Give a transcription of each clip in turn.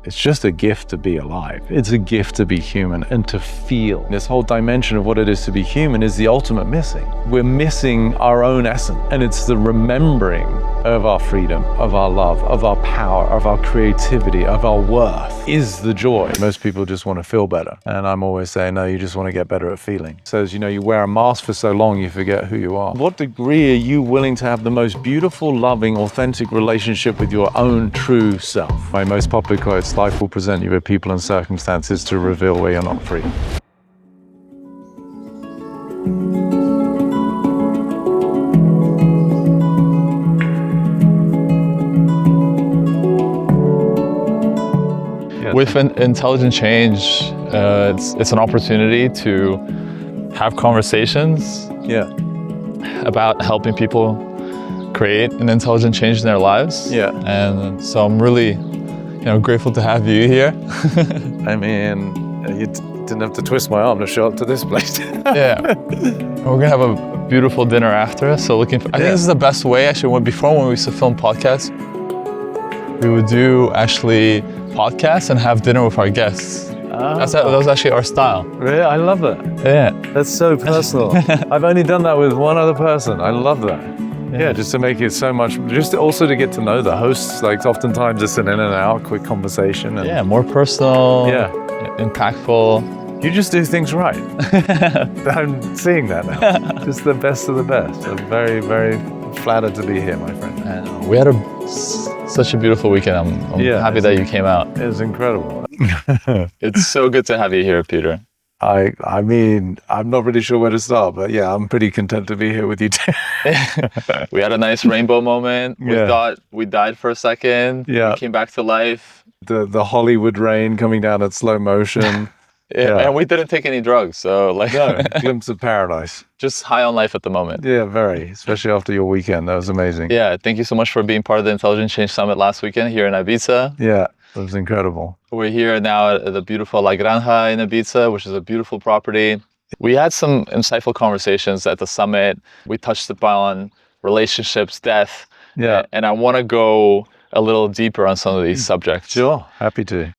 It's just a gift to be alive. It's a gift to be human and to feel. This whole dimension of what it is to be human is the ultimate missing. We're missing our own essence, and it's the remembering of our freedom, of our love, of our power, of our creativity, of our worth is the joy. Most people just want to feel better. And I'm always saying, no, you just want to get better at feeling. So as you know, you wear a mask for so long, you forget who you are. What degree are you willing to have the most beautiful, loving, authentic relationship with your own true self? My most popular quote is, life will present you with people and circumstances to reveal where you're not free. With intelligent change, it's an opportunity to have conversations about helping people create an intelligent change in their lives. And so I'm really grateful to have you here. I mean, you didn't have to twist my arm to show up to this place. We're gonna have a beautiful dinner after. So I think this is the best way. Actually, before when we used to film podcasts, we would do actually podcasts and have dinner with our guests. That was actually our style. Really? I love that. Yeah. That's so personal. I've only done that with one other person. I love that. Yeah, just to make it so much, just also to get to know the hosts. Like oftentimes it's an in and out, quick conversation. And more personal, impactful. You just do things right. I'm seeing that now. Just the best of the best. I'm very, very flattered to be here, my friend. We had such a beautiful weekend. I'm happy that you came out. It was incredible. It's so good to have you here, Peter. I mean, I'm not really sure where to start, but yeah, I'm pretty content to be here with you too. We had a nice rainbow moment. We thought we died for a second. We came back to life. The Hollywood rain coming down at slow motion. And we didn't take any drugs, so no, glimpse of paradise. Just high on life at the moment. Yeah, very, especially after your weekend. That was amazing. Yeah, thank you so much for being part of the Intelligent Change Summit last weekend here in Ibiza. Yeah, it was incredible. We're here now at the beautiful La Granja in Ibiza, which is a beautiful property. We had some insightful conversations at the summit. We touched upon relationships, death. Yeah. And I want to go a little deeper on some of these subjects. Sure, happy to.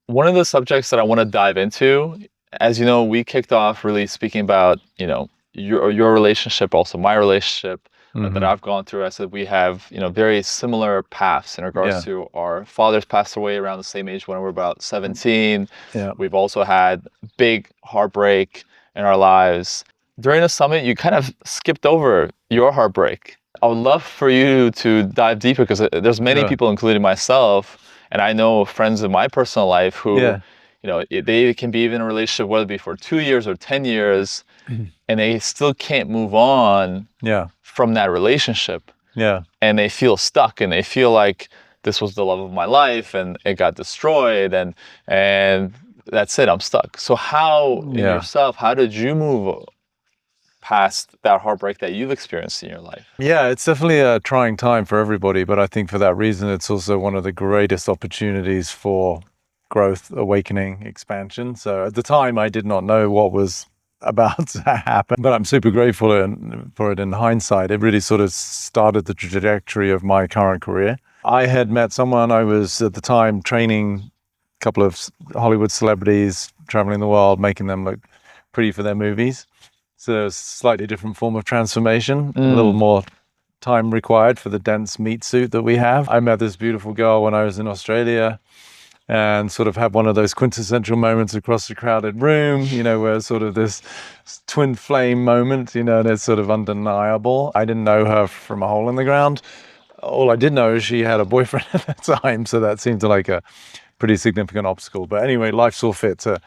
One of the subjects that I want to dive into, as you know, we kicked off really speaking about, your relationship, also my relationship that I've gone through. I said we have, very similar paths in regards to our fathers passed away around the same age when we were about 17. Yeah. We've also had big heartbreak in our lives. During the summit, you kind of skipped over your heartbreak. I would love for you to dive deeper because there's many people, including myself, and I know friends in my personal life who, they can be even in a relationship, whether it be for 2 years or 10 years, and they still can't move on from that relationship. Yeah. And they feel stuck and they feel like this was the love of my life and it got destroyed and that's it, I'm stuck. So how, in yourself, how did you move past that heartbreak that you've experienced in your life? Yeah, it's definitely a trying time for everybody, but I think for that reason, it's also one of the greatest opportunities for growth, awakening, expansion. So at the time, I did not know what was about to happen, but I'm super grateful for it in hindsight. It really sort of started the trajectory of my current career. I had met someone, I was at the time training a couple of Hollywood celebrities, traveling the world, making them look pretty for their movies. So a slightly different form of transformation, a little more time required for the dense meat suit that we have. I met this beautiful girl when I was in Australia and sort of had one of those quintessential moments across the crowded room, where sort of this twin flame moment, and it's sort of undeniable. I didn't know her from a hole in the ground. All I did know is she had a boyfriend at the time, so that seemed like a pretty significant obstacle. But anyway, life saw fit to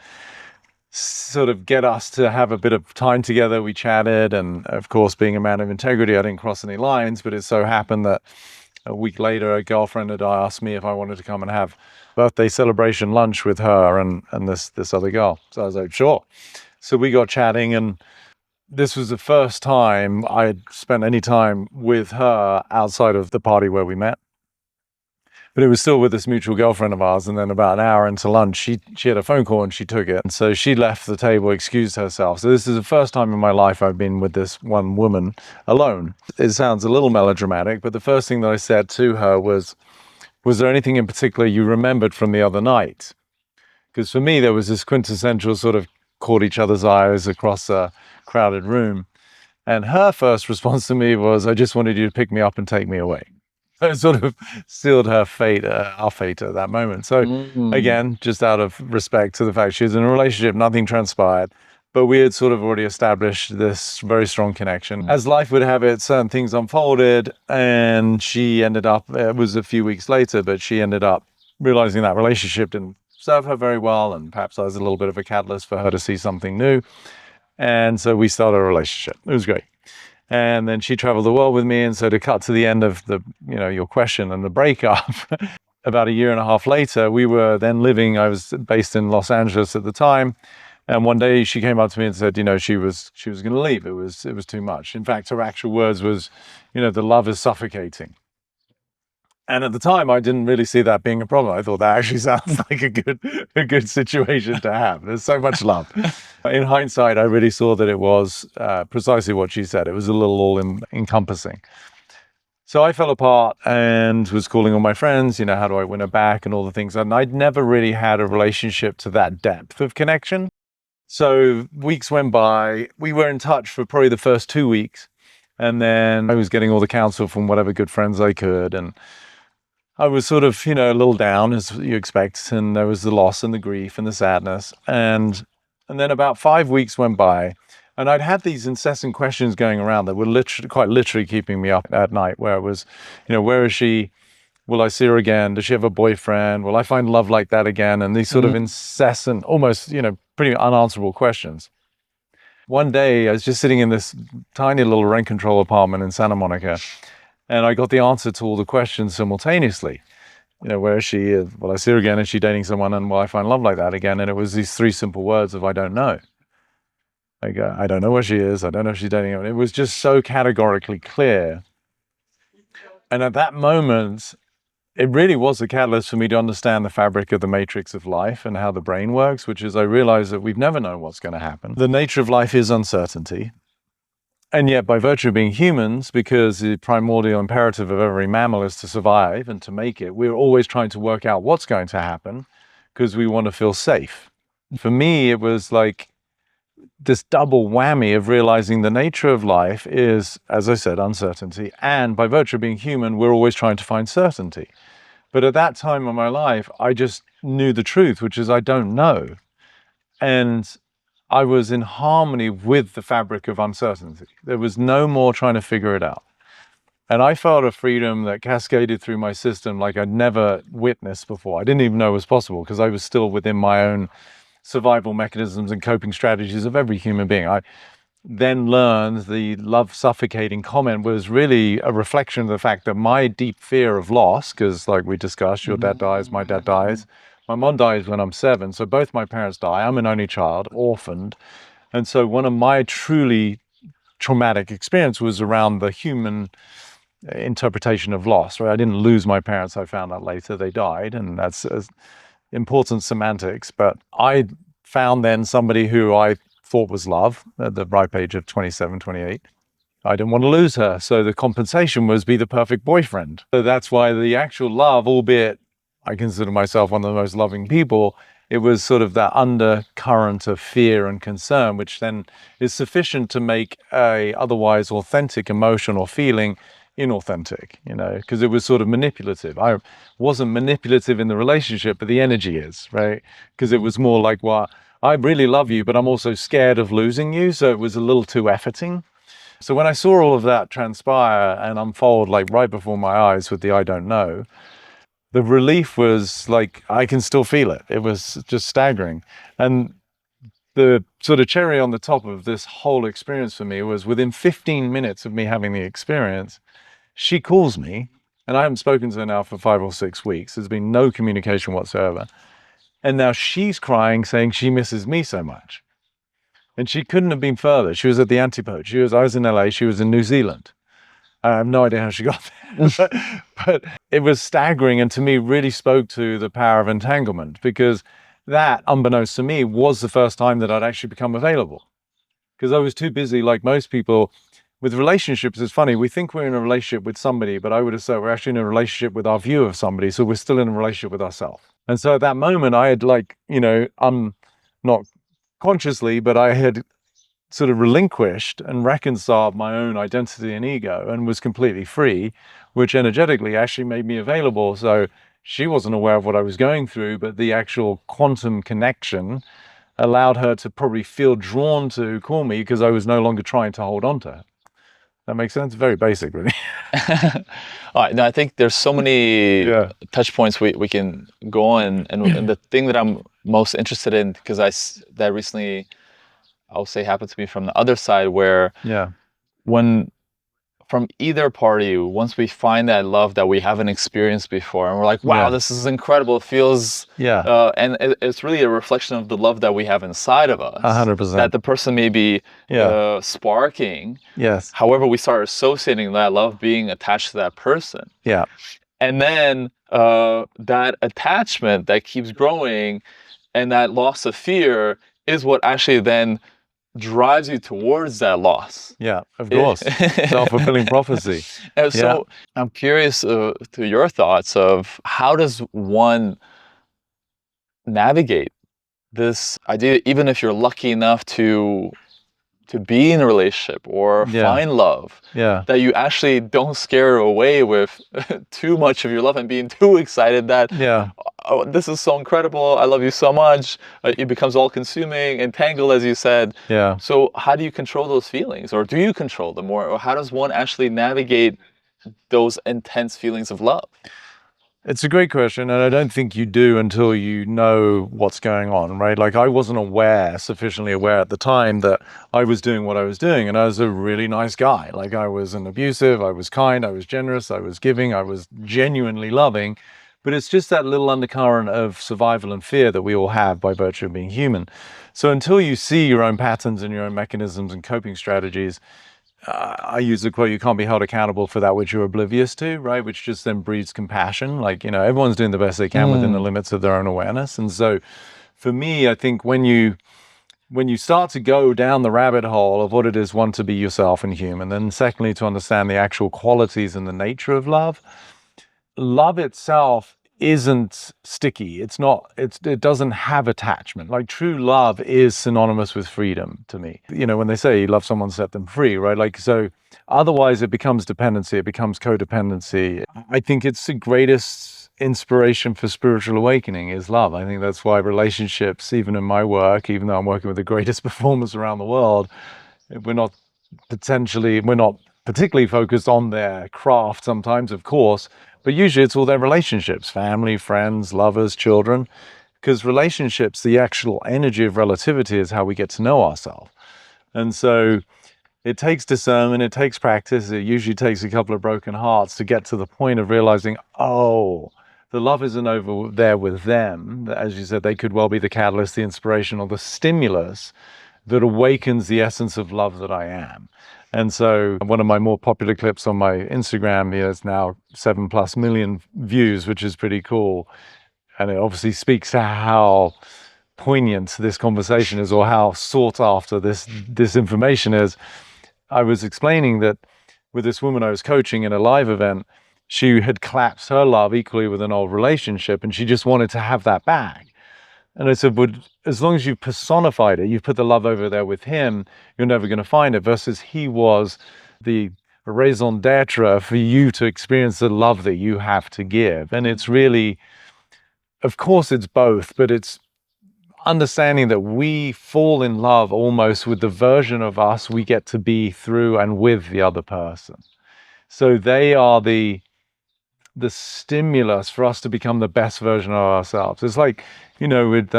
sort of get us to have a bit of time together. We chatted, and of course, being a man of integrity, I didn't cross any lines, but it so happened that a week later, a girlfriend had asked me if I wanted to come and have birthday celebration lunch with her and this other girl. So I was like, sure. So we got chatting, and this was the first time I had spent any time with her outside of the party where we met. But it was still with this mutual girlfriend of ours. And then about an hour into lunch, she had a phone call and she took it. And so she left the table, excused herself. So this is the first time in my life I've been with this one woman alone. It sounds a little melodramatic, but the first thing that I said to her was, Was there anything in particular you remembered from the other night? Because for me, there was this quintessential sort of caught each other's eyes across a crowded room. And her first response to me was, I just wanted you to pick me up and take me away. It sort of sealed her fate, our fate at that moment. So Mm. again, just out of respect to the fact she was in a relationship, nothing transpired, but we had sort of already established this very strong connection. As life would have it, certain things unfolded, and she ended up, it was a few weeks later, but she ended up realizing that relationship didn't serve her very well, and perhaps I was a little bit of a catalyst for her to see something new. And so we started a relationship. It was great. And then she traveled the world with me. And so to cut to the end of the, your question and the breakup, about a year and a half later, we were then living, I was based in Los Angeles at the time. And one day she came up to me and said, she was going to leave. It was too much. In fact, her actual words was, the love is suffocating. And at the time, I didn't really see that being a problem. I thought that actually sounds like a good situation to have. There's so much love. In hindsight, I really saw that it was precisely what she said. It was a little all-encompassing. So I fell apart and was calling all my friends, how do I win her back and all the things. And I'd never really had a relationship to that depth of connection. So weeks went by. We were in touch for probably the first 2 weeks. And then I was getting all the counsel from whatever good friends I could. And I was sort of, a little down, as you expect, and there was the loss and the grief and the sadness. And then about 5 weeks went by, and I'd had these incessant questions going around that were quite literally keeping me up at night, where it was, where is she? Will I see her again? Does she have a boyfriend? Will I find love like that again? And these sort of incessant, almost, pretty unanswerable questions. One day, I was just sitting in this tiny little rent control apartment in Santa Monica, and I got the answer to all the questions simultaneously. Where is she? Will I see her again? Is she dating someone? And will I find love like that again? And it was these 3 simple words of, I don't know. I don't know where she is. I don't know if she's dating anyone. It was just so categorically clear. And at that moment, it really was a catalyst for me to understand the fabric of the matrix of life and how the brain works, which is I realized that we've never known what's going to happen. The nature of life is uncertainty. And yet, by virtue of being humans, because the primordial imperative of every mammal is to survive and to make it, we're always trying to work out what's going to happen because we want to feel safe. For me, it was like this double whammy of realizing the nature of life is, as I said, uncertainty. And by virtue of being human, we're always trying to find certainty. But at that time in my life, I just knew the truth, which is I don't know. And I was in harmony with the fabric of uncertainty. There was no more trying to figure it out. And I felt a freedom that cascaded through my system like I'd never witnessed before. I didn't even know it was possible because I was still within my own survival mechanisms and coping strategies of every human being. I then learned the love suffocating comment was really a reflection of the fact that my deep fear of loss, because like we discussed, your dad dies, my dad dies. My mom dies when I'm 7, so both my parents die. I'm an only child, orphaned. And so one of my truly traumatic experience was around the human interpretation of loss, right? I didn't lose my parents. I found out later they died, and that's important semantics. But I found then somebody who I thought was love at the ripe age of 27, 28. I didn't want to lose her. So the compensation was be the perfect boyfriend. So that's why the actual love, albeit I consider myself one of the most loving people, it was sort of that undercurrent of fear and concern, which then is sufficient to make a otherwise authentic emotion or feeling inauthentic, because it was sort of manipulative. I wasn't manipulative in the relationship, but the energy is, right? Because it was more like, well, I really love you, but I'm also scared of losing you. So it was a little too efforting. So when I saw all of that transpire and unfold like right before my eyes with the I don't know, the relief was like, I can still feel it. It was just staggering. And the sort of cherry on the top of this whole experience for me was within 15 minutes of me having the experience, she calls me, and I haven't spoken to her now for 5 or 6 weeks. There's been no communication whatsoever. And now she's crying, saying she misses me so much. And she couldn't have been further. She was at the Antipode. I was in LA, she was in New Zealand. I have no idea how she got there, but it was staggering, and to me really spoke to the power of entanglement, because that, unbeknownst to me, was the first time that I'd actually become available. Because I was too busy, like most people, with relationships, it's funny. We think we're in a relationship with somebody, but I would have said we're actually in a relationship with our view of somebody. So we're still in a relationship with ourselves. And so at that moment, I had not consciously, but I had sort of relinquished and reconciled my own identity and ego and was completely free, which energetically actually made me available. So she wasn't aware of what I was going through, but the actual quantum connection allowed her to probably feel drawn to call me because I was no longer trying to hold on to her. That makes sense? Very basic, really. All right. Now, I think there's so many Yeah. touch points we can go on. And the thing that I'm most interested in, because that recently, I'll say, happened to me from the other side, where Yeah. when from either party, once we find that love that we haven't experienced before, and we're like, wow, Yeah. this is incredible. It feels, Yeah. and it's really a reflection of the love that we have inside of us, 100%. that the person may be Yeah. sparking. Yes. However, we start associating that love being attached to that person. Yeah. And then that attachment that keeps growing and that loss of fear is what actually then drives you towards that loss. Yeah, of course. Self-fulfilling prophecy. And Yeah. so I'm curious to your thoughts of how does one navigate this idea, even if you're lucky enough to be in a relationship or Yeah. find love, Yeah. that you actually don't scare away with too much of your love and being too excited that, Yeah. oh, this is so incredible, I love you so much. It becomes all consuming, entangled, as you said. Yeah. So how do you control those feelings, or do you control them, or how does one actually navigate those intense feelings of love? It's a great question, and I don't think you do until you know what's going on, right? Like I wasn't sufficiently aware at the time that I was doing what I was doing, and I was a really nice guy. Like I wasn't abusive, I was kind, I was generous, I was giving, I was genuinely loving. But it's just that little undercurrent of survival and fear that we all have by virtue of being human. So until you see your own patterns and your own mechanisms and coping strategies, I use the quote, you can't be held accountable for that which you're oblivious to, right? Which just then breeds compassion. Like, everyone's doing the best they can within the limits of their own awareness. And so for me, I think when you start to go down the rabbit hole of what it is, one, to be yourself and human, then secondly, to understand the actual qualities and the nature of love, love itself isn't sticky. It doesn't have attachment. Like true love is synonymous with freedom to me. When they say you love someone, set them free, right? Like, so otherwise it becomes dependency, it becomes codependency. I think it's the greatest inspiration for spiritual awakening is love. I think that's why relationships, even in my work, even though I'm working with the greatest performers around the world, we're not particularly focused on their craft sometimes, of course, but usually it's all their relationships, family, friends, lovers, children, because relationships, the actual energy of relativity is how we get to know ourselves. And so it takes discernment, it takes practice, it usually takes a couple of broken hearts to get to the point of realizing, oh, the love isn't over there with them. As you said, they could well be the catalyst, the inspiration, or the stimulus that awakens the essence of love that I am. And so one of my more popular clips on my Instagram, it's now 7+ million views, which is pretty cool. And it obviously speaks to how poignant this conversation is, or how sought after this information is. I was explaining that with this woman I was coaching in a live event, she had collapsed her love equally with an old relationship, and she just wanted to have that back. And I said, but as long as you've personified it, you've put the love over there with him, you're never going to find it. Versus he was the raison d'etre for you to experience the love that you have to give. And it's really, of course, it's both, but it's understanding that we fall in love almost with the version of us we get to be through and with the other person. So they are the stimulus for us to become the best version of ourselves. It's like, with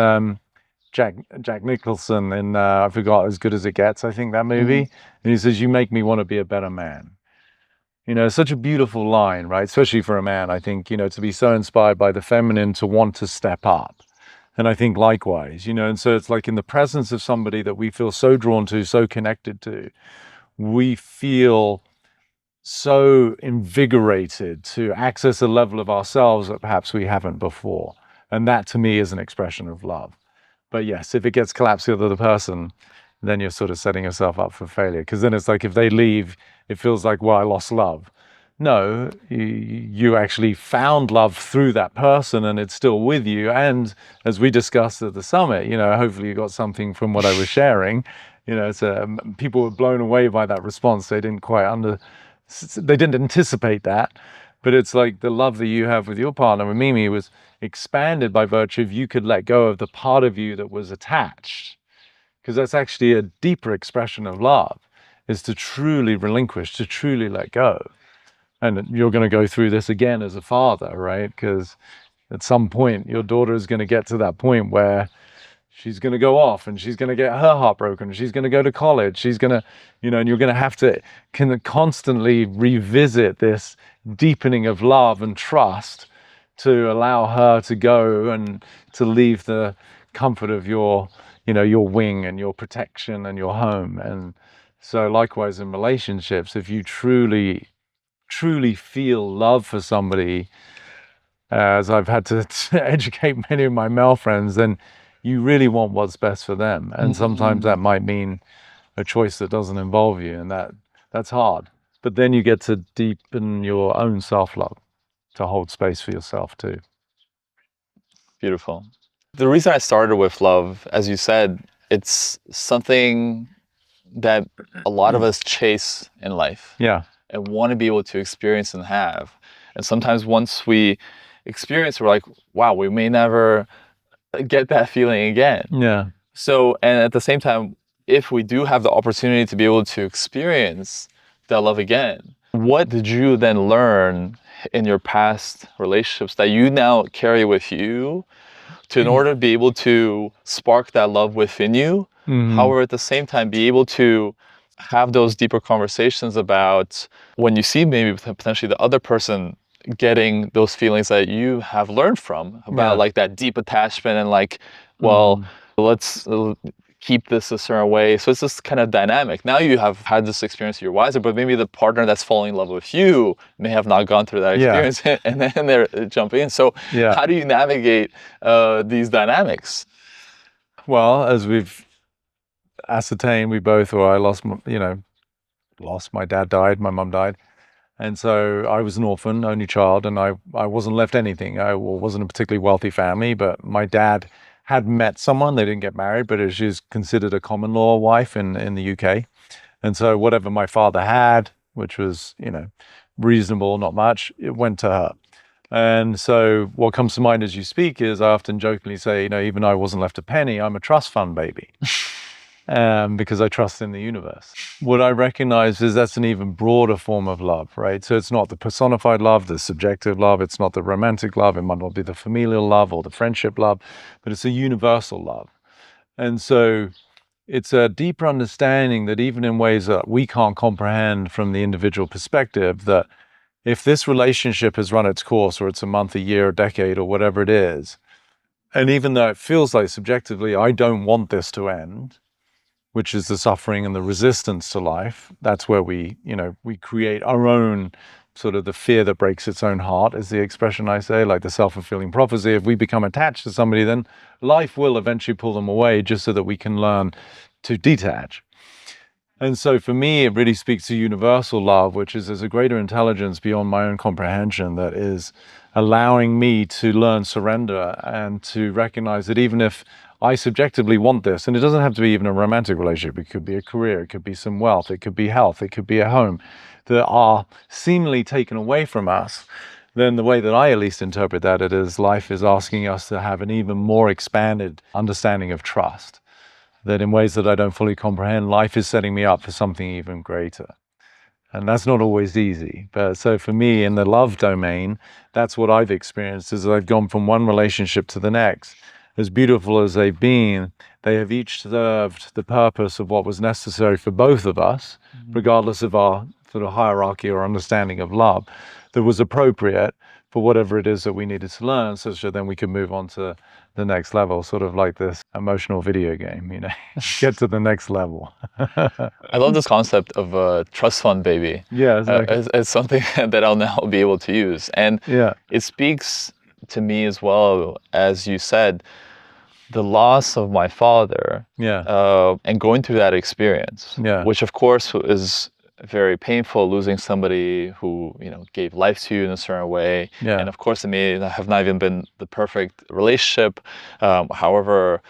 Jack Nicholson in I forgot, As Good as It Gets, I think, that movie. And he says, you make me want to be a better man. Such a beautiful line, right? Especially for a man, I think, to be so inspired by the feminine to want to step up. And I think likewise, and so it's like in the presence of somebody that we feel so drawn to, so connected to, we feel so invigorated to access a level of ourselves that perhaps we haven't before. And that to me is an expression of love. But yes, if it gets collapsed with the other person, then you're sort of setting yourself up for failure. Because then it's like if they leave, it feels like, well, I lost love. No, you actually found love through that person and it's still with you. And as we discussed at the summit, hopefully you got something from what I was sharing. People were blown away by that response. They didn't anticipate that. But it's like the love that you have with your partner, with Mimi, was expanded by virtue of you could let go of the part of you that was attached. Because that's actually a deeper expression of love, is to truly relinquish, to truly let go. And you're going to go through this again as a father, right? Because at some point, your daughter is going to get to that point where she's going to go off and she's going to get her heart broken. She's going to go to college. She's going to, and you're going to have to constantly revisit this deepening of love and trust to allow her to go and to leave the comfort of your wing and your protection and your home. And so likewise in relationships, if you truly feel love for somebody, as I've had to educate many of my male friends, then you really want what's best for them. And sometimes that might mean a choice that doesn't involve you, and that's hard. But then you get to deepen your own self-love, to hold space for yourself too. Beautiful. The reason I started with love, as you said, it's something that a lot of us chase in life. Yeah. And want to be able to experience and have. And sometimes once we experience, we're like, wow, we may never get that feeling again. Yeah. So, and at the same time, if we do have the opportunity to be able to experience that love again, what did you then learn in your past relationships that you now carry with you in order to be able to spark that love within you? However, at the same time, be able to have those deeper conversations about when you see maybe potentially the other person getting those feelings that you have learned from about like that deep attachment and like, well, let's keep this a certain way. So it's this kind of dynamic. Now you have had this experience, you're wiser, but maybe the partner that's falling in love with you may have not gone through that experience and then they're jumping in. So how do you navigate these dynamics? Well, as we've ascertained, I lost my dad died, my mum died. And so I was an orphan, only child, and I wasn't left anything. I wasn't a particularly wealthy family, but my dad had met someone. They didn't get married, but she's considered a common law wife in the UK. And so whatever my father had, which was, reasonable, not much, it went to her. And so what comes to mind as you speak is I often jokingly say, even though I wasn't left a penny, I'm a trust fund baby. Because I trust in the universe. What I recognize is that's an even broader form of love, right? So it's not the personified love, the subjective love, it's not the romantic love, it might not be the familial love or the friendship love, but it's a universal love. And so it's a deeper understanding that even in ways that we can't comprehend from the individual perspective, that if this relationship has run its course, or it's a month, a year, a decade, or whatever it is, and even though it feels like subjectively, I don't want this to end, which is the suffering and the resistance to life. That's where we create our own sort of the fear that breaks its own heart, is the expression I say, like the self-fulfilling prophecy. If we become attached to somebody, then life will eventually pull them away just so that we can learn to detach. And so for me, it really speaks to universal love, which is there's a greater intelligence beyond my own comprehension that is allowing me to learn surrender and to recognize that even if I subjectively want this, and it doesn't have to be even a romantic relationship, it could be a career, it could be some wealth, it could be health, it could be a home, that are seemingly taken away from us, then the way that I at least interpret that, it is life is asking us to have an even more expanded understanding of trust. That in ways that I don't fully comprehend, life is setting me up for something even greater. And that's not always easy. But so for me, in the love domain, that's what I've experienced, is I've gone from one relationship to the next. As beautiful as they've been, they have each served the purpose of what was necessary for both of us, regardless of our sort of hierarchy or understanding of love, that was appropriate for whatever it is that we needed to learn, such that then we could move on to the next level, sort of like this emotional video game, get to the next level. I love this concept of a trust fund baby. Yeah, exactly. As something that I'll now be able to use. And it speaks to me as well, as you said, the loss of my father, Yeah. and going through that experience, Yeah. which of course is very painful, losing somebody who, gave life to you in a certain way. Yeah. And of course, it may have not even been the perfect relationship. However,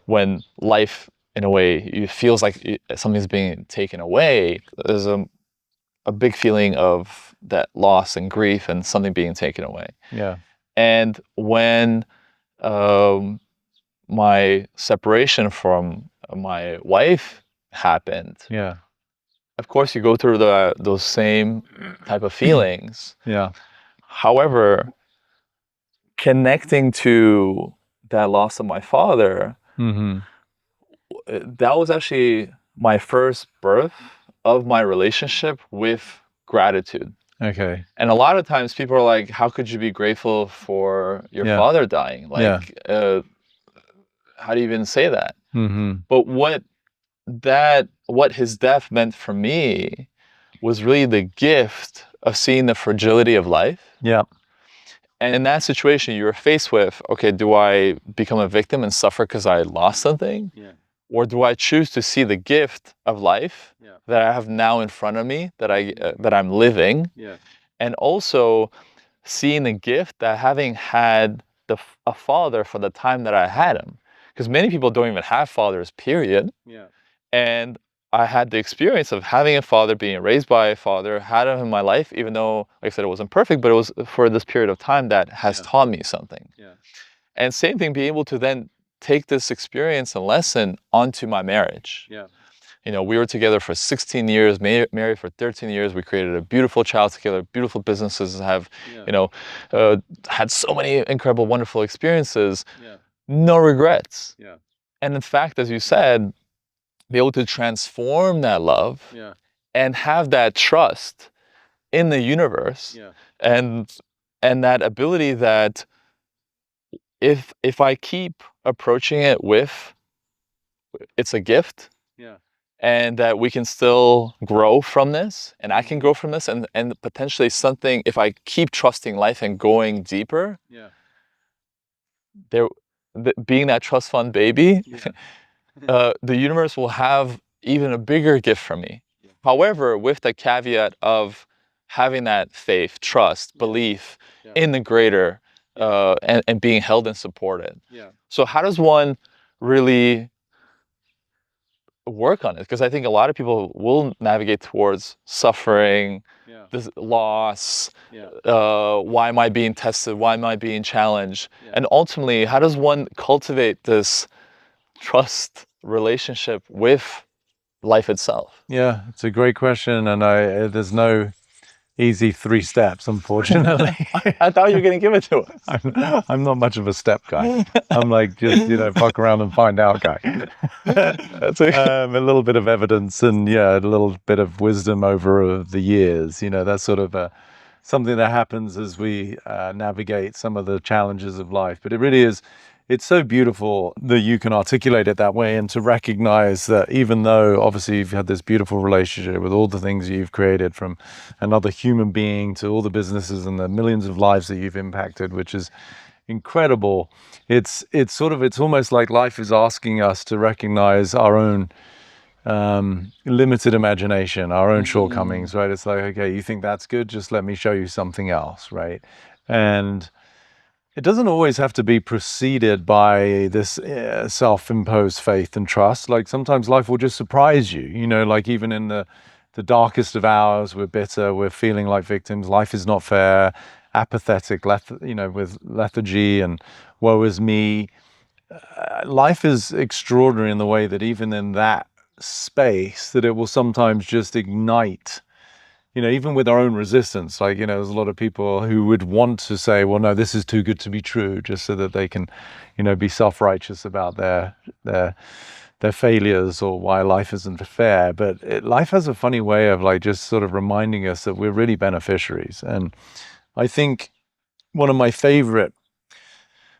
when life, in a way, it feels like something's being taken away, there's a big feeling of that loss and grief and something being taken away. Yeah. And when um, my separation from my wife happened, Yeah. of course, you go through those same type of feelings. Yeah. However, connecting to that loss of my father, Mm-hmm. that was actually my first birth of my relationship with gratitude. Okay. And a lot of times people are like, how could you be grateful for your Yeah. father dying? Yeah. Like, how do you even say that? Mm-hmm. But what his death meant for me was really the gift of seeing the fragility of life. Yeah. And in that situation, you're faced with, okay, do I become a victim and suffer because I lost something? Yeah. Or do I choose to see the gift of life Yeah. that I have now in front of me, that I'm living, Yeah. and also seeing the gift that having had a father for the time that I had him, because many people don't even have fathers, period. Yeah. And I had the experience of having a father, being raised by a father, had him in my life, even though, like I said, it wasn't perfect, but it was for this period of time that has Yeah. taught me something. Yeah. And same thing, being able to then take this experience and lesson onto my marriage. Yeah. We were together for 16 years, married for 13 years. We created a beautiful child together, beautiful businesses, have, Yeah. had so many incredible, wonderful experiences, Yeah. no regrets. Yeah. And in fact, as you said, be able to transform that love Yeah. and have that trust in the universe, Yeah. and that ability that if I keep approaching it with it's a gift, Yeah. and that we can still grow from this, and I can grow from this, and potentially something, if I keep trusting life and going deeper, Yeah. there being that trust fund baby, Yeah. the universe will have even a bigger gift for me. Yeah. However, with the caveat of having that faith, trust, Yeah. belief Yeah. in the greater, Yeah. and being held and supported. Yeah. So how does one really work on it? Because I think a lot of people will navigate towards suffering, Yeah. this loss, Yeah. why am I being tested? Why am I being challenged? Yeah. And ultimately, how does one cultivate this trust relationship with life itself? Yeah, it's a great question, and there's no easy 3 steps, unfortunately. I thought you were going to give it to us. I'm not much of a step guy. I'm like, just fuck around and find out guy. That's a, A little bit of evidence and a little bit of wisdom over the years. That's sort of something that happens as we navigate some of the challenges of life. But it really is. It's so beautiful that you can articulate it that way, and to recognize that even though obviously you've had this beautiful relationship with all the things you've created, from another human being to all the businesses and the millions of lives that you've impacted, which is incredible. It's almost like life is asking us to recognize our own limited imagination, our own shortcomings, right? It's like, okay, you think that's good, just let me show you something else, right? And it doesn't always have to be preceded by this self-imposed faith and trust. Like sometimes life will just surprise you, like even in the darkest of hours, we're bitter, we're feeling like victims, life is not fair, apathetic, with lethargy and woe is me. Life is extraordinary in the way that even in that space, that it will sometimes just ignite, even with our own resistance. Like, there's a lot of people who would want to say, well, no, this is too good to be true, just so that they can, be self-righteous about their failures or why life isn't fair. But life has a funny way of like just sort of reminding us that we're really beneficiaries. And I think one of my favorite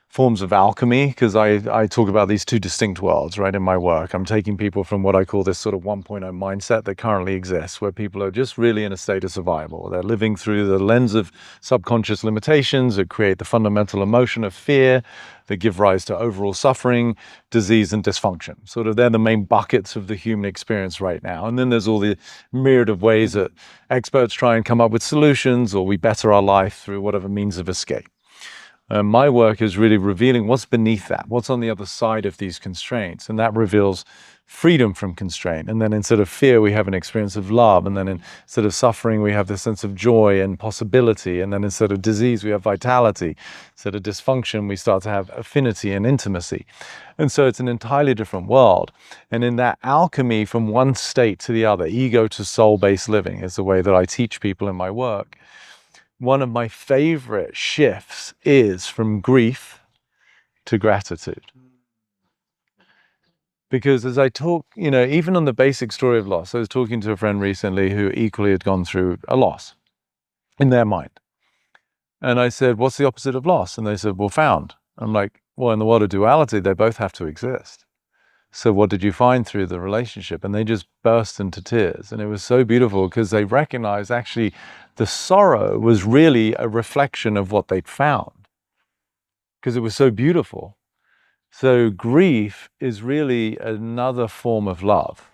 forms of alchemy, because I talk about these two distinct worlds, right, in my work. I'm taking people from what I call this sort of 1.0 mindset that currently exists, where people are just really in a state of survival. They're living through the lens of subconscious limitations that create the fundamental emotion of fear, that give rise to overall suffering, disease, and dysfunction. Sort of they're the main buckets of the human experience right now. And then there's all the myriad of ways that experts try and come up with solutions, or we better our life through whatever means of escape. My work is really revealing what's beneath that, what's on the other side of these constraints. And that reveals freedom from constraint. And then instead of fear, we have an experience of love. And then instead of suffering, we have this sense of joy and possibility. And then instead of disease, we have vitality. Instead of dysfunction, we start to have affinity and intimacy. And so it's an entirely different world. And in that alchemy from one state to the other, ego to soul-based living is the way that I teach people in my work. One of my favorite shifts is from grief to gratitude. Because as I talk, even on the basic story of loss, I was talking to a friend recently who equally had gone through a loss in their mind. And I said, what's the opposite of loss? And they said, well, found. I'm like, well, in the world of duality, they both have to exist. So what did you find through the relationship? And they just burst into tears. And it was so beautiful because they recognized actually the sorrow was really a reflection of what they'd found, because it was so beautiful. So grief is really another form of love.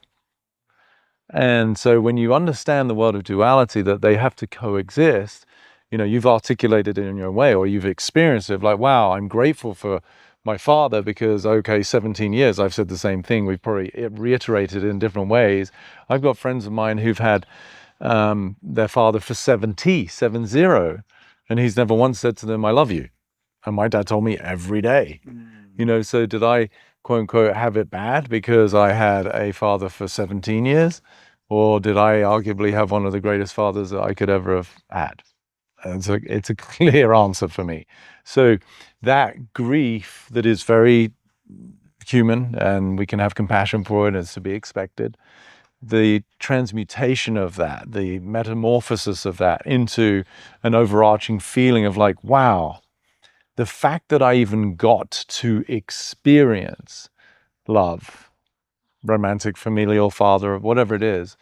And so when you understand the world of duality, that they have to coexist, you've articulated it in your way, or you've experienced it like, wow, I'm grateful for my father because, 17 years, I've said the same thing. We've probably reiterated it in different ways. I've got friends of mine who've had their father for 70, and he's never once said to them, I love you. And my dad told me every day. So did I, quote unquote, have it bad because I had a father for 17 years? Or did I arguably have one of the greatest fathers that I could ever have had? And so it's a clear answer for me. So that grief that is very human, and we can have compassion for it, it's to be expected. The transmutation of that, the metamorphosis of that into an overarching feeling of like, wow, the fact that I even got to experience love, romantic, familial, father, whatever it is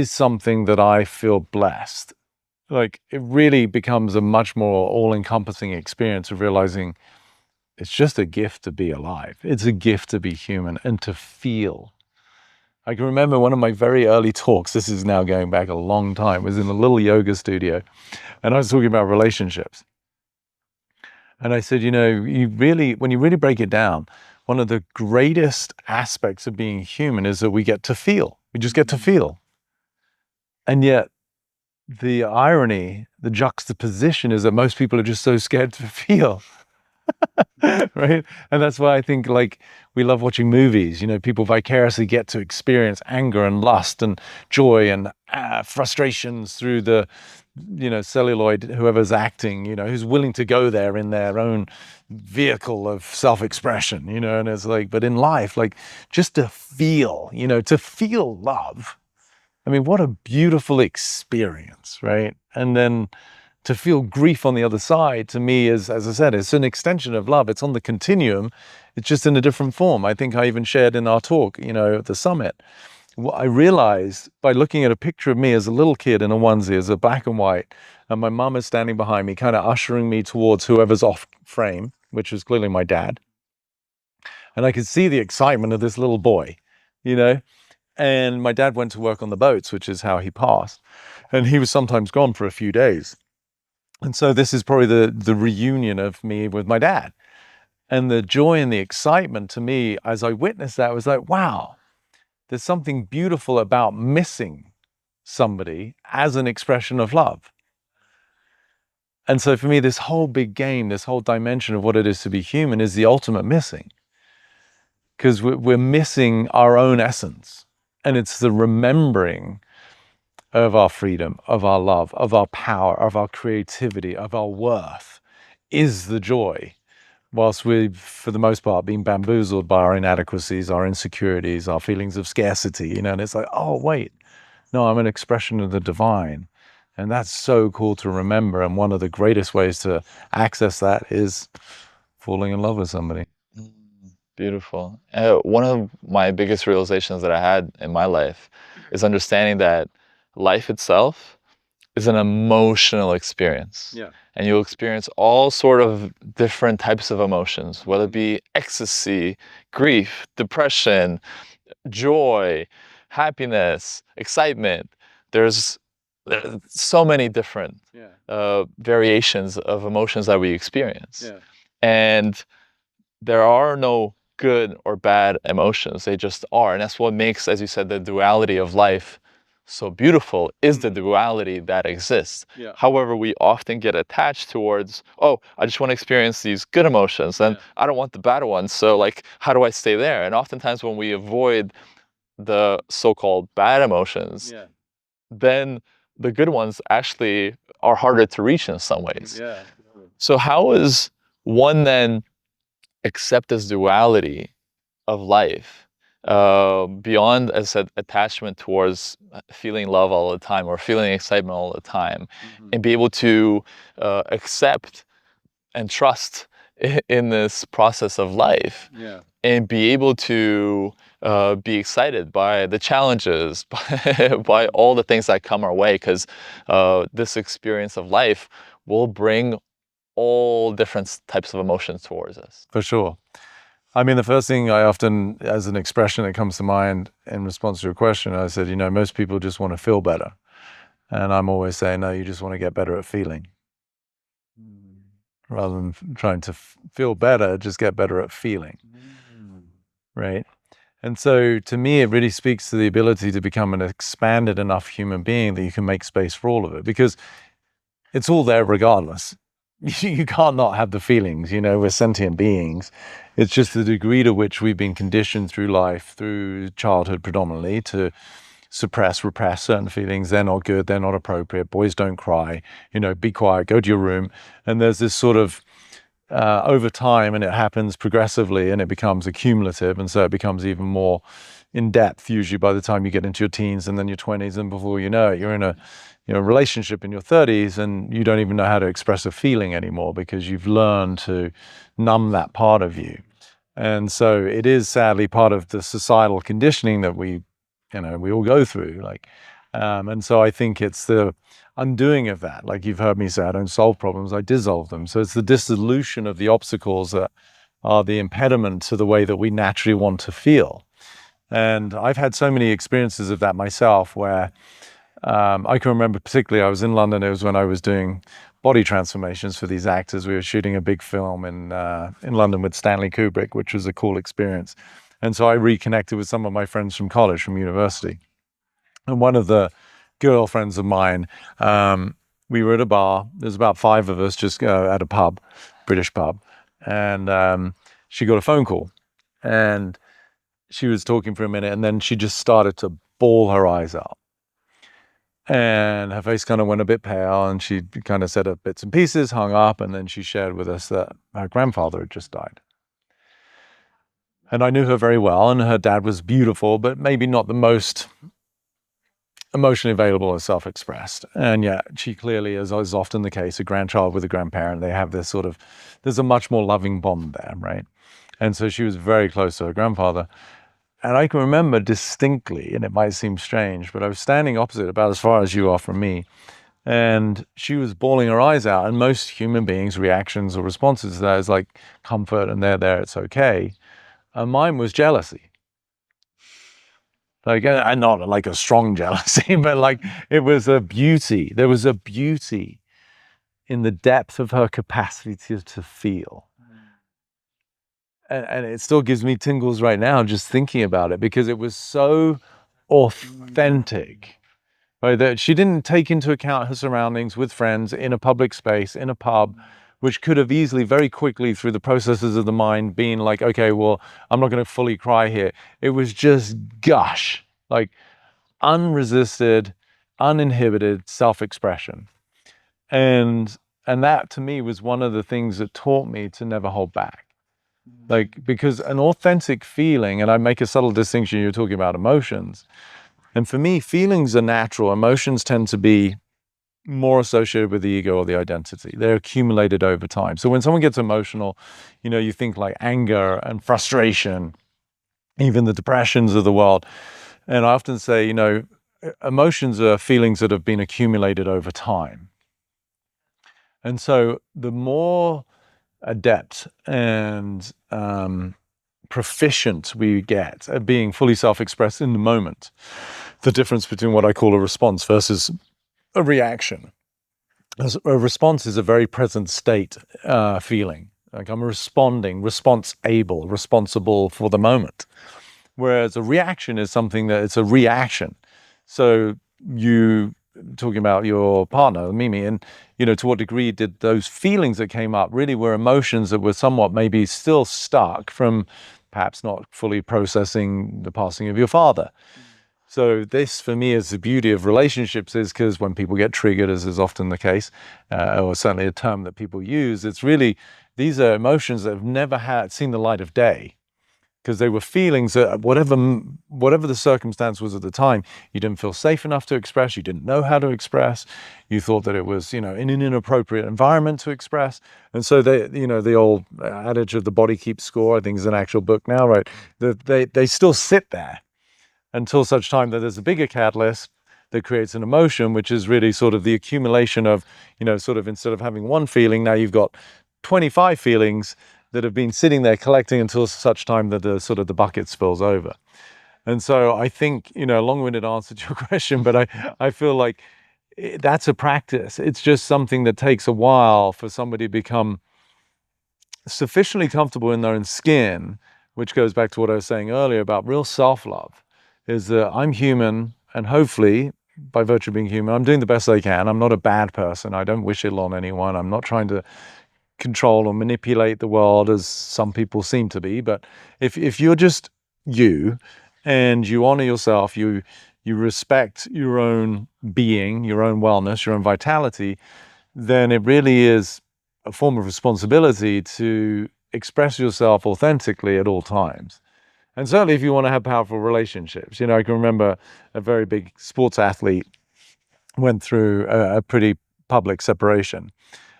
something that I feel blessed. Like, it really becomes a much more all-encompassing experience of realizing it's just a gift to be alive. It's a gift to be human and to feel. I can remember one of my very early talks, this is now going back a long time, was in a little yoga studio, and I was talking about relationships. And I said, when you really break it down, one of the greatest aspects of being human is that we get to feel. We just get to feel. And yet, the irony, the juxtaposition is that most people are just so scared to feel. Right? And that's why I think, like, we love watching movies. People vicariously get to experience anger and lust and joy and frustrations through the, celluloid, whoever's acting, who's willing to go there in their own vehicle of self-expression, and it's like, but in life, like, just to feel love. I mean, what a beautiful experience, right? And then to feel grief on the other side, to me, is, as I said, it's an extension of love. It's on the continuum. It's just in a different form. I think I even shared in our talk, at the summit, what I realized by looking at a picture of me as a little kid in a onesie, as a black and white, and my mum is standing behind me, kind of ushering me towards whoever's off frame, which is clearly my dad. And I could see the excitement of this little boy, And my dad went to work on the boats, which is how he passed. And he was sometimes gone for a few days. And so this is probably the reunion of me with my dad. And the joy and the excitement to me as I witnessed that was like, wow, there's something beautiful about missing somebody as an expression of love. And so for me, this whole big game, this whole dimension of what it is to be human is the ultimate missing. Because we're missing our own essence. And it's the remembering of our freedom, of our love, of our power, of our creativity, of our worth is the joy. Whilst we've, for the most part, been bamboozled by our inadequacies, our insecurities, our feelings of scarcity, and it's like, oh, wait, no, I'm an expression of the divine. And that's so cool to remember. And one of the greatest ways to access that is falling in love with somebody. Beautiful. One of my biggest realizations that I had in my life is understanding that life itself is an emotional experience. Yeah. And you'll experience all sort of different types of emotions, whether it be ecstasy, grief, depression, joy, happiness, excitement. There's so many different variations of emotions that we experience. Yeah. And there are no good or bad emotions. They just are. And that's what makes, as you said, the duality of life so beautiful, is the duality that exists. Yeah. However, we often get attached towards, oh, I just want to experience these good emotions and I don't want the bad ones. So like, how do I stay there? And oftentimes when we avoid the so-called bad emotions, then the good ones actually are harder to reach in some ways. Yeah. So how is one then accept this duality of life beyond, as I said, attachment towards feeling love all the time or feeling excitement all the time, and be able to accept and trust in this process of life, and be able to be excited by the challenges, by all the things that come our way, because this experience of life will bring all different types of emotions towards us. For sure. I mean, the first thing I often, as an expression that comes to mind in response to your question, I said, most people just want to feel better. And I'm always saying, no, you just want to get better at feeling. Rather than trying to feel better, just get better at feeling. Right? And so to me, it really speaks to the ability to become an expanded enough human being that you can make space for all of it, because it's all there regardless. You can't not have the feelings, we're sentient beings. It's just the degree to which we've been conditioned through life, through childhood predominantly, to suppress, repress certain feelings. They're not good, they're not appropriate. Boys don't cry, be quiet, go to your room. And there's this sort of over time, and it happens progressively, and it becomes accumulative, and so it becomes even more in depth usually by the time you get into your teens and then your 20s, and before you know it, you're in a relationship in your 30s and you don't even know how to express a feeling anymore because you've learned to numb that part of you. And so it is sadly part of the societal conditioning that we all go through, and so I think it's the undoing of that. Like you've heard me say, I don't solve problems, I dissolve them. So it's the dissolution of the obstacles that are the impediment to the way that we naturally want to feel. And I've had so many experiences of that myself where I can remember particularly I was in London. It was when I was doing body transformations for these actors. We were shooting a big film in London with Stanley Kubrick, which was a cool experience. And so I reconnected with some of my friends from college, from university. And one of the girlfriends of mine, we were at a bar. There's about 5 of us just at a pub, British pub. And she got a phone call. And she was talking for a minute, and then she just started to bawl her eyes out. And her face kind of went a bit pale, and she kind of said her bits and pieces, hung up, and then she shared with us that her grandfather had just died. And I knew her very well, and her dad was beautiful, but maybe not the most emotionally available or self-expressed. And yet she clearly, as is often the case, a grandchild with a grandparent, they have this sort of, there's a much more loving bond there, right? And so she was very close to her grandfather. And I can remember distinctly, and it might seem strange, but I was standing opposite, about as far as you are from me, and she was bawling her eyes out. And most human beings' reactions or responses to that is like comfort, and they're there, it's okay. And mine was jealousy. Like, and not like a strong jealousy, but like it was a beauty. There was a beauty in the depth of her capacity to feel. And it still gives me tingles right now just thinking about it, because it was so authentic, right? That she didn't take into account her surroundings with friends in a public space, in a pub, which could have easily, very quickly, through the processes of the mind, been like, okay, well, I'm not going to fully cry here. It was just gush, like unresisted, uninhibited self-expression. And that to me was one of the things that taught me to never hold back. Like, because an authentic feeling, and I make a subtle distinction, you're talking about emotions. And for me, feelings are natural. Emotions tend to be more associated with the ego or the identity. They're accumulated over time. So when someone gets emotional, you think like anger and frustration, even the depressions of the world. And I often say, emotions are feelings that have been accumulated over time. And so the more adept and proficient we get at being fully self-expressed in the moment, the difference between what I call a response versus a reaction. A response is a very present state feeling. Like I'm responding, responsible for the moment. Whereas a reaction is something that it's a reaction. So you talking about your partner, Mimi, and to what degree did those feelings that came up really were emotions that were somewhat maybe still stuck from perhaps not fully processing the passing of your father. So this, for me, is the beauty of relationships, is because when people get triggered, as is often the case, or certainly a term that people use, it's really, these are emotions that have never seen the light of day, because they were feelings that whatever the circumstance was at the time, you didn't feel safe enough to express, you didn't know how to express, you thought that it was, in an inappropriate environment to express. And so the old adage of the body keeps score, I think is an actual book now, right? They still sit there until such time that there's a bigger catalyst that creates an emotion, which is really sort of the accumulation of, sort of instead of having one feeling, now you've got 25 feelings that have been sitting there collecting until such time that the bucket spills over. And so I think, long-winded answer to your question, but I feel like that's a practice. It's just something that takes a while for somebody to become sufficiently comfortable in their own skin, which goes back to what I was saying earlier about real self-love, is that I'm human, and hopefully, by virtue of being human, I'm doing the best I can. I'm not a bad person. I don't wish ill on anyone. I'm not trying to control or manipulate the world as some people seem to be. But if you're just you and you honor yourself, you respect your own being, your own wellness, your own vitality, then it really is a form of responsibility to express yourself authentically at all times. And certainly if you want to have powerful relationships. I can remember a very big sports athlete went through a pretty public separation.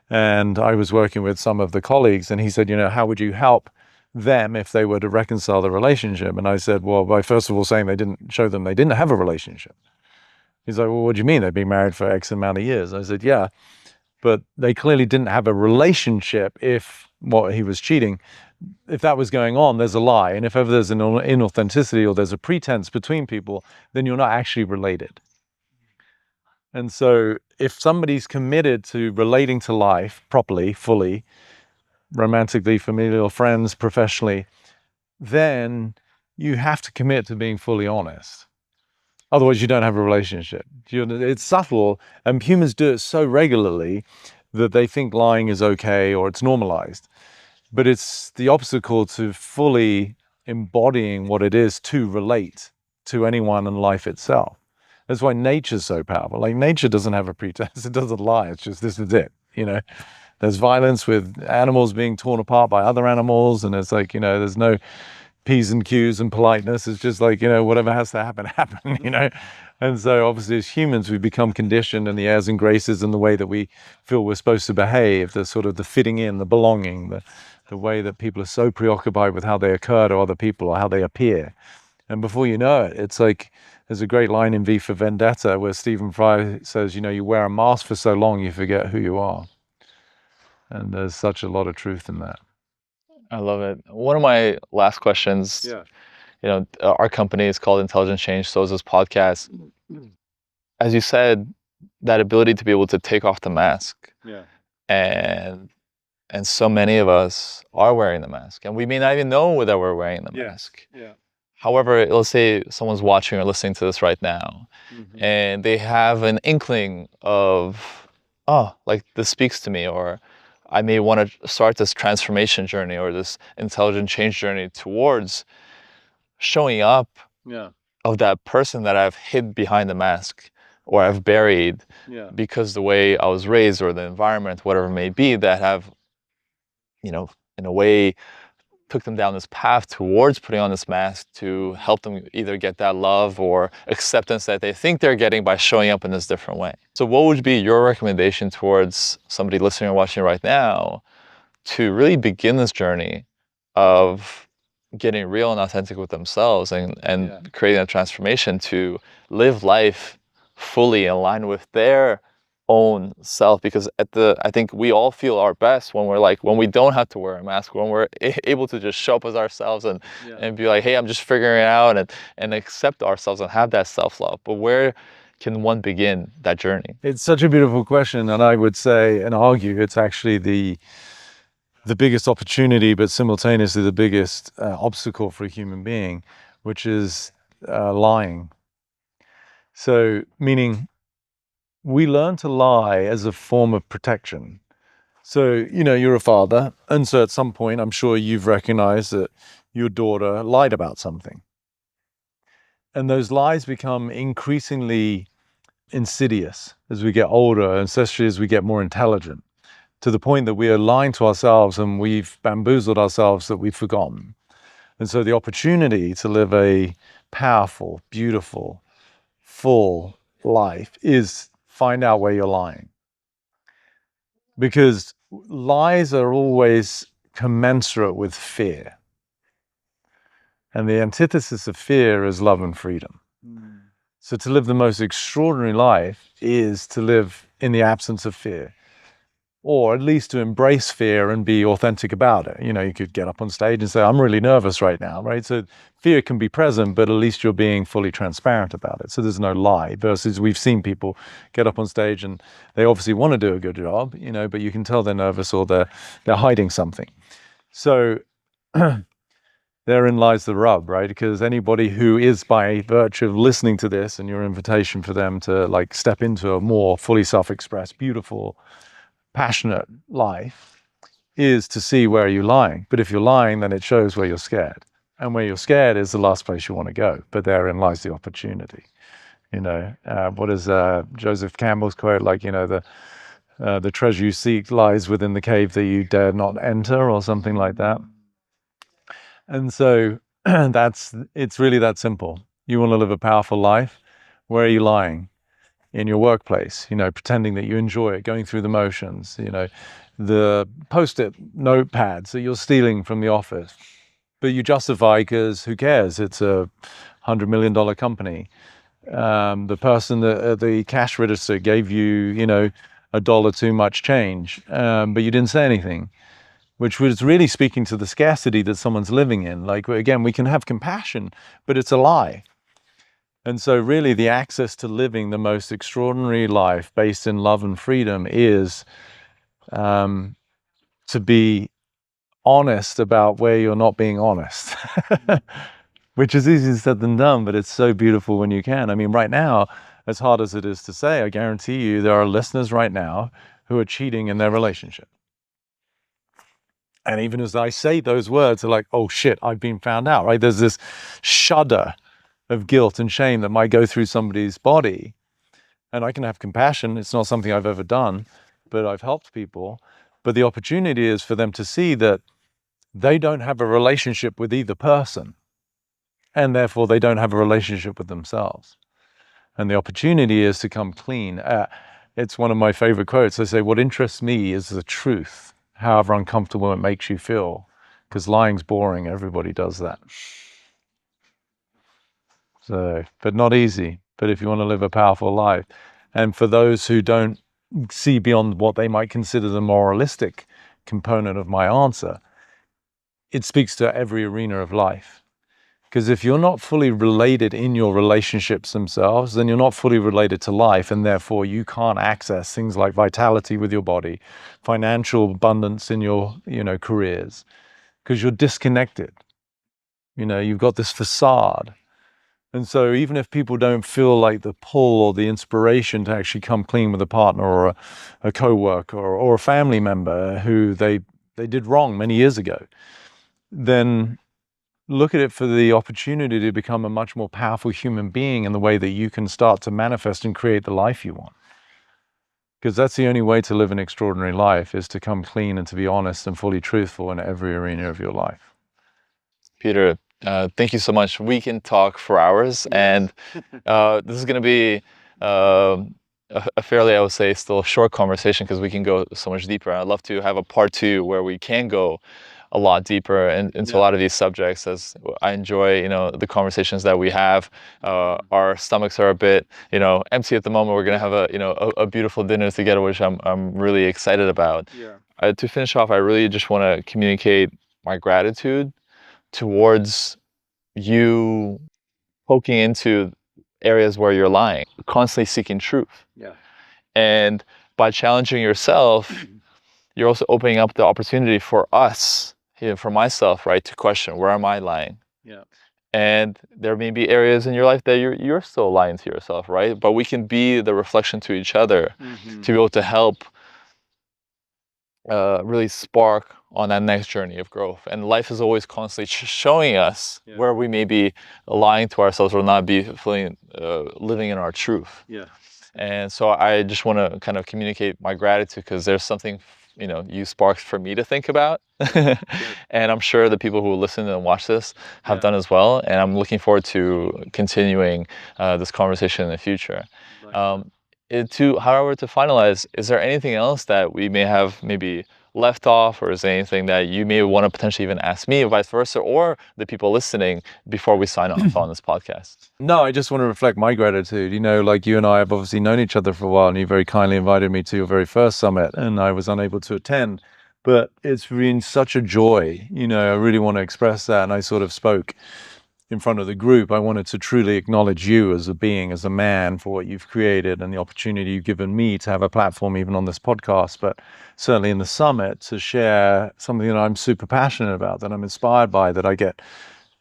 And I was working with some of the colleagues, and he said, how would you help them if they were to reconcile the relationship? And I said, well, by first of all saying they didn't have a relationship. He's like, well, what do you mean? They've been married for X amount of years. I said, yeah, but they clearly didn't have a relationship if what he was cheating. If that was going on, there's a lie. And if ever there's an inauthenticity or there's a pretense between people, then you're not actually related. And so if somebody's committed to relating to life properly, fully, romantically, familial, friends, professionally, then you have to commit to being fully honest. Otherwise, you don't have a relationship. It's subtle, and humans do it so regularly that they think lying is okay or it's normalized. But it's the obstacle to fully embodying what it is to relate to anyone and life itself. That's why nature's so powerful. Like, nature doesn't have a pretense. It doesn't lie. It's just, this is it. There's violence with animals being torn apart by other animals. And it's like, there's no P's and Q's and politeness. It's just like, whatever has to happen. And so obviously as humans, we become conditioned in the airs and graces and the way that we feel we're supposed to behave, the sort of the fitting in, the belonging, the way that people are so preoccupied with how they occur to other people or how they appear. And before you know it, it's like, there's a great line in V for Vendetta where Stephen Fry says, you wear a mask for so long, you forget who you are. And there's such a lot of truth in that. I love it. One of my last questions, our company is called Intelligent Change, so is this podcast. As you said, that ability to be able to take off the mask. Yeah. And so many of us are wearing the mask, and we may not even know that we're wearing the mask. Yeah. However, let's say someone's watching or listening to this right now, and they have an inkling of, oh, like this speaks to me, or I may want to start this transformation journey or this intelligent change journey towards showing up of that person that I've hid behind the mask or I've buried because the way I was raised or the environment, whatever it may be, that have, in a way took them down this path towards putting on this mask to help them either get that love or acceptance that they think they're getting by showing up in this different way. So what would be your recommendation towards somebody listening or watching right now to really begin this journey of getting real and authentic with themselves and creating a transformation to live life fully aligned with their own self? Because I think we all feel our best when when we don't have to wear a mask, when we're able to just show up as ourselves and be like, hey, I'm just figuring it out, and accept ourselves and have that self-love. But where can one begin that journey? It's such a beautiful question, and I would say and argue it's actually the biggest opportunity, but simultaneously the biggest obstacle for a human being, which is lying. So, meaning we learn to lie as a form of protection. So, you're a father, and so at some point, I'm sure you've recognized that your daughter lied about something. And those lies become increasingly insidious as we get older, and especially as we get more intelligent, to the point that we are lying to ourselves and we've bamboozled ourselves that we've forgotten. And so the opportunity to live a powerful, beautiful, full life is find out where you're lying. Because lies are always commensurate with fear. And the antithesis of fear is love and freedom. So to live the most extraordinary life is to live in the absence of fear, or at least to embrace fear and be authentic about it. You could get up on stage and say, I'm really nervous right now, right? So fear can be present, but at least you're being fully transparent about it. So there's no lie, versus we've seen people get up on stage and they obviously want to do a good job, but you can tell they're nervous or they're hiding something. So therein lies the rub, right? Because anybody who is, by virtue of listening to this and your invitation for them to like step into a more fully self-expressed, beautiful, passionate life, is to see where you're lying. But if you're lying, then it shows where you're scared. And where you're scared is the last place you want to go. But therein lies the opportunity. What is Joseph Campbell's quote? Like, the treasure you seek lies within the cave that you dare not enter, or something like that. And so it's really that simple. You want to live a powerful life. Where are you lying? In your workplace, pretending that you enjoy it, going through the motions, the post-it notepads that you're stealing from the office, but you justify because who cares? It's a $100 million company. The person at the cash register gave you, $1 too much change, but you didn't say anything, which was really speaking to the scarcity that someone's living in. Like, again, we can have compassion, but it's a lie. And so really the access to living the most extraordinary life based in love and freedom is to be honest about where you're not being honest, which is easier said than done, but it's so beautiful when you can. I mean, right now, as hard as it is to say, I guarantee you there are listeners right now who are cheating in their relationship. And even as I say those words, they're like, oh shit, I've been found out, right? There's this shudder of guilt and shame that might go through somebody's body. And I can have compassion. It's not something I've ever done, but I've helped people. But the opportunity is for them to see that they don't have a relationship with either person, and therefore they don't have a relationship with themselves. And the opportunity is to come clean. It's one of my favorite quotes. I say, what interests me is the truth, however uncomfortable it makes you feel, because lying's boring. Everybody does that. So, but not easy. But if you want to live a powerful life, and for those who don't see beyond what they might consider the moralistic component of my answer, it speaks to every arena of life. Because if you're not fully related in your relationships themselves, then you're not fully related to life, and therefore you can't access things like vitality with your body, financial abundance in your, careers, because you're disconnected. You've got this facade. And so even if people don't feel like the pull or the inspiration to actually come clean with a partner or a co-worker or a family member who they did wrong many years ago, then look at it for the opportunity to become a much more powerful human being in the way that you can start to manifest and create the life you want. Because that's the only way to live an extraordinary life, is to come clean and to be honest and fully truthful in every arena of your life. Peter, thank you so much. We can talk for hours, and this is going to be a fairly, I would say, still short conversation because we can go so much deeper. I'd love to have a part two where we can go a lot deeper into a lot of these subjects, as I enjoy, the conversations that we have. Our stomachs are a bit, empty at the moment. We're going to have a beautiful dinner together, which I'm really excited about. To finish off, I really just want to communicate my gratitude towards you poking into areas where you're lying, constantly seeking truth. And by challenging yourself, you're also opening up the opportunity for us, for myself, right, to question, where am I lying? And there may be areas in your life that you're still lying to yourself, right? But we can be the reflection to each other to be able to help really spark on that next journey of growth. And life is always constantly showing us where we may be lying to ourselves or not be feeling living in our truth. And so I just want to kind of communicate my gratitude because there's something you sparked for me to think about. And I'm sure the people who will listen and watch this have done as well. And I'm looking forward to continuing this conversation in the future. However, to finalize, is there anything else that we may have maybe left off, or is there anything that you may want to potentially even ask me, or vice versa, or the people listening before we sign off on this podcast? No, I just want to reflect my gratitude. Like you and I have obviously known each other for a while, and you very kindly invited me to your very first summit, and I was unable to attend. But it's been such a joy. I really want to express that. And I sort of spoke in front of the group. I wanted to truly acknowledge you as a being, as a man, for what you've created and the opportunity you've given me to have a platform, even on this podcast, but certainly in the summit, to share something that I'm super passionate about, that I'm inspired by, that I get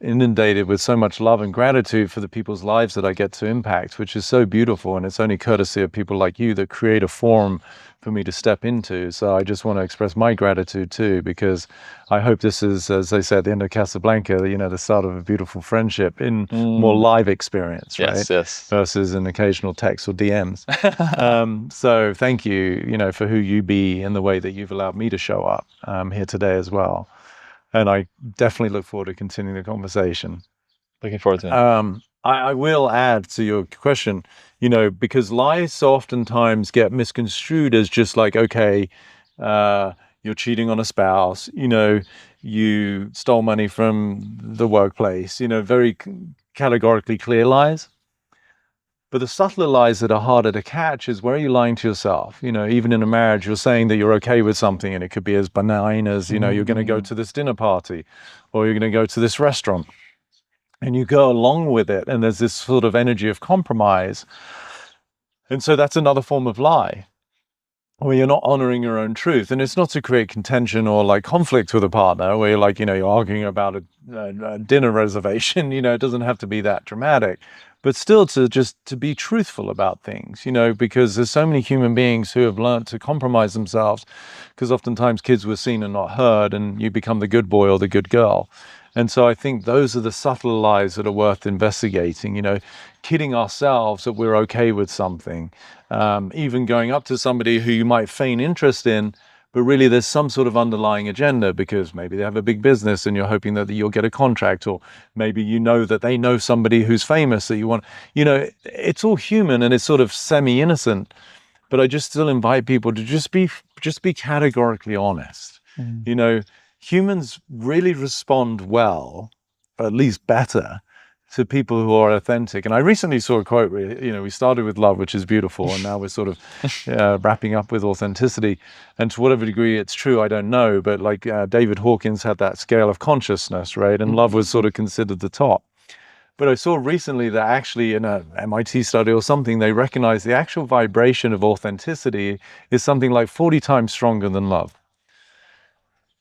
inundated with so much love and gratitude for the people's lives that I get to impact, which is so beautiful. And it's only courtesy of people like you that create a forum for me to step into. So I just want to express my gratitude too, because I hope this is, as they say at the end of Casablanca, the start of a beautiful friendship in more live experience, right? Yes. Versus an occasional text or DMs. So thank you, for who you be and the way that you've allowed me to show up here today as well. And I definitely look forward to continuing the conversation. Looking forward to it. I will add to your question, because lies so oftentimes get misconstrued as just like, okay, you're cheating on a spouse, you stole money from the workplace, very categorically clear lies. But the subtler lies that are harder to catch is, where are you lying to yourself? Even in a marriage, you're saying that you're okay with something, and it could be as benign as, you're going to go to this dinner party, or you're going to go to this restaurant, and you go along with it. And there's this sort of energy of compromise. And so that's another form of lie, where you're not honoring your own truth. And it's not to create contention or like conflict with a partner, where you're like, you're arguing about a dinner reservation. It doesn't have to be that dramatic, but still to be truthful about things, because there's so many human beings who have learned to compromise themselves, because oftentimes kids were seen and not heard, and you become the good boy or the good girl. And so I think those are the subtle lies that are worth investigating, kidding ourselves that we're okay with something, even going up to somebody who you might feign interest in, but really there's some sort of underlying agenda, because maybe they have a big business and you're hoping that you'll get a contract, or maybe that they know somebody who's famous that you want. It's all human, and it's sort of semi-innocent, but I just still invite people to just be categorically honest. Humans really respond well, or at least better, to people who are authentic. And I recently saw a quote where, we started with love, which is beautiful, and now we're sort of wrapping up with authenticity. And to whatever degree it's true, I don't know. But like David Hawkins had that scale of consciousness, right? And love was sort of considered the top. But I saw recently that actually in a MIT study or something, they recognized the actual vibration of authenticity is something like 40 times stronger than love.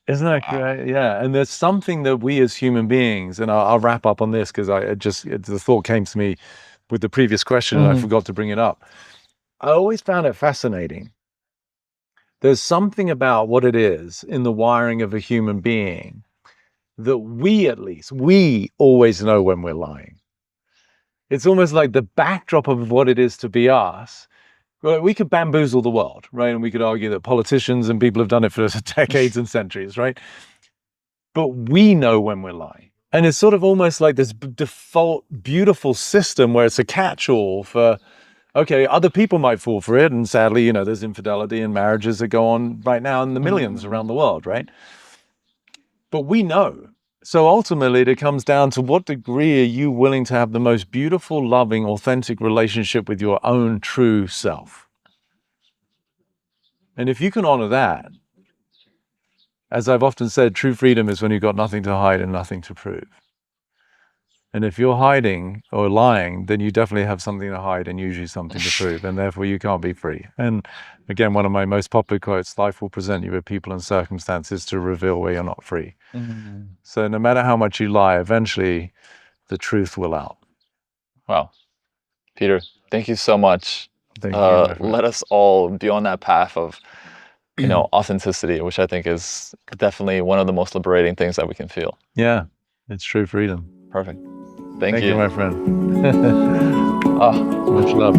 Isn't that great? Yeah. And there's something that we as human beings, and I'll wrap up on this because the thought came to me with the previous question and I forgot to bring it up. I always found it fascinating. There's something about what it is in the wiring of a human being that we always know when we're lying. It's almost like the backdrop of what it is to be us. Well, we could bamboozle the world, right? And we could argue that politicians and people have done it for decades and centuries, right? But we know when we're lying. And it's sort of almost like this default beautiful system where it's a catch-all for, okay, other people might fall for it. And sadly, you know, there's infidelity in marriages that go on right now in the millions around the world, right? But we know. So ultimately, it comes down to what degree are you willing to have the most beautiful, loving, authentic relationship with your own true self? And if you can honor that, as I've often said, true freedom is when you've got nothing to hide and nothing to prove. And if you're hiding or lying, then you definitely have something to hide and usually something to prove, and therefore you can't be free. And again, one of my most popular quotes, life will present you with people and circumstances to reveal where you're not free. So no matter how much you lie, eventually the truth will out. Wow. Peter, thank you so much. Thank you, my friend. Let us all be on that path of, authenticity, which I think is definitely one of the most liberating things that we can feel. Yeah, it's true freedom. Perfect. Thank Thank you, you. my friend. Ah. Much love.